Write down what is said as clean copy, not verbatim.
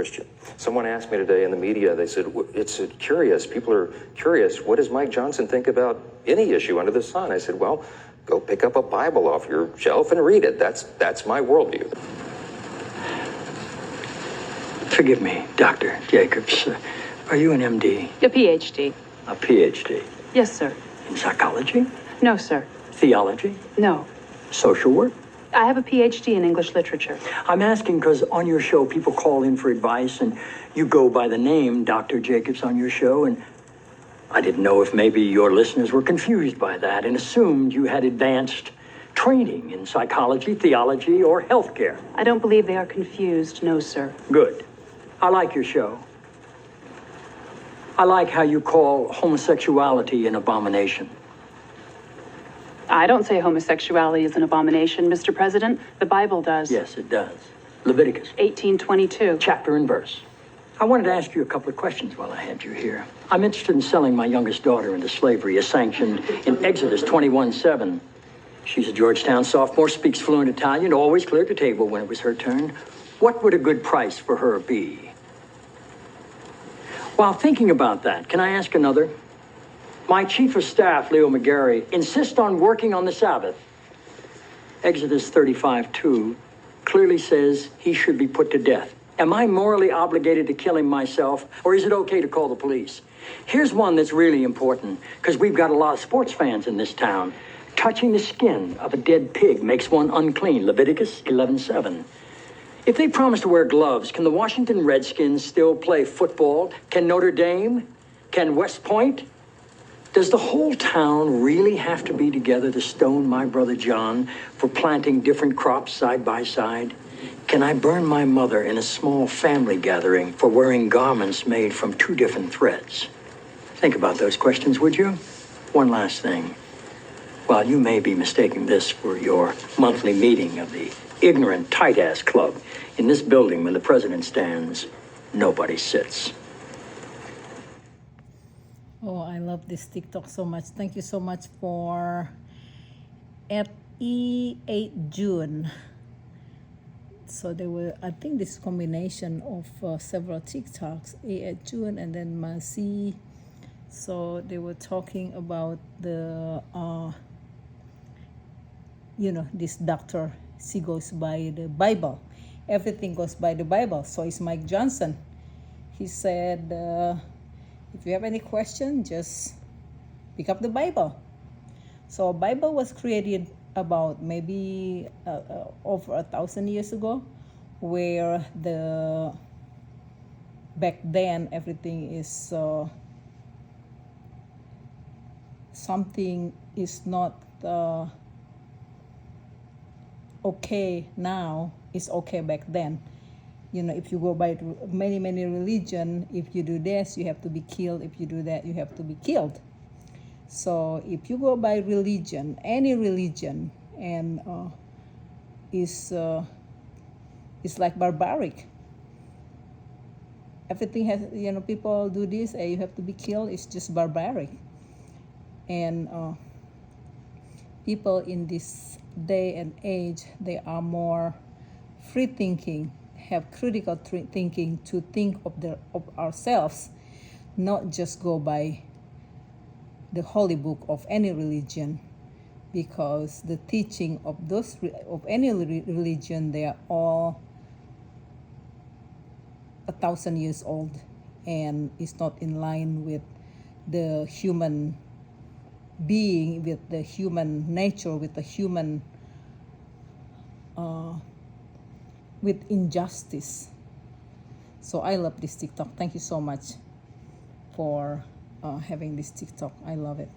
Christian. Someone asked me today in the media, they said, it's curious, people are curious, what does Mike Johnson think about any issue under the sun? I said, well, go pick up a Bible off your shelf and read it. That's my worldview. Forgive me, Dr. Jacobs. Are you an MD? A PhD. A PhD? Yes, sir. In psychology? No, sir. Theology? No. Social work? I have a PhD in English literature. I'm asking because on your show, people call in for advice, and you go by the name Dr. Jacobs on your show, and I didn't know if maybe your listeners were confused by that and assumed you had advanced training in psychology, theology, or healthcare. I don't believe they are confused, no, sir. Good. I like your show. I like how you call homosexuality an abomination. I don't say homosexuality is an abomination, Mr. President. The Bible does. Yes, it does. Leviticus 18:22. chapter and verse. I wanted to ask you a couple of questions while I had you here. I'm interested in selling my youngest daughter into slavery, as sanctioned in Exodus 21:7. She's a Georgetown sophomore, speaks fluent Italian, always cleared the table when it was her turn. What would a good price for her be? While thinking about that, can I ask another? My chief of staff, Leo McGarry, insists on working on the Sabbath. Exodus 35:2 clearly says he should be put to death. Am I morally obligated to kill him myself, or is it okay to call the police? Here's one that's really important, because we've got a lot of sports fans in this town. Touching the skin of a dead pig makes one unclean, Leviticus 11:7. If they promise to wear gloves, can the Washington Redskins still play football? Can Notre Dame? Can West Point? Does the whole town really have to be together to stone my brother John for planting different crops side by side? Can I burn my mother in a small family gathering for wearing garments made from two different threads? Think about those questions, would you? One last thing. While you may be mistaking this for your monthly meeting of the ignorant tight-ass club, in this building when the president stands, nobody sits. Oh, I love this TikTok so much. Thank you so much for at E8June. So there were, I think this combination of several TikToks, E8June and then Masi. So they were talking about the, this doctor, she goes by the Bible. Everything goes by the Bible. So it's Mike Johnson. He said, if you have any question, just pick up the Bible. So Bible was created about maybe over 1,000 years ago, where back then everything is something is not okay now, is okay back then. If you go by many religion, if you do this, you have to be killed. If you do that, you have to be killed. So if you go by religion, any religion, and is like barbaric. Everything has, people do this, and you have to be killed. It's just barbaric. And people in this day and age, they are more free thinking, have critical thinking, to think of ourselves, not just go by the holy book of any religion, because the teaching of any religion, they are all 1,000 years old, and it's not in line with the human being, with the human nature, with the human with injustice. So I love this TikTok. Thank you so much for having this TikTok. I love it.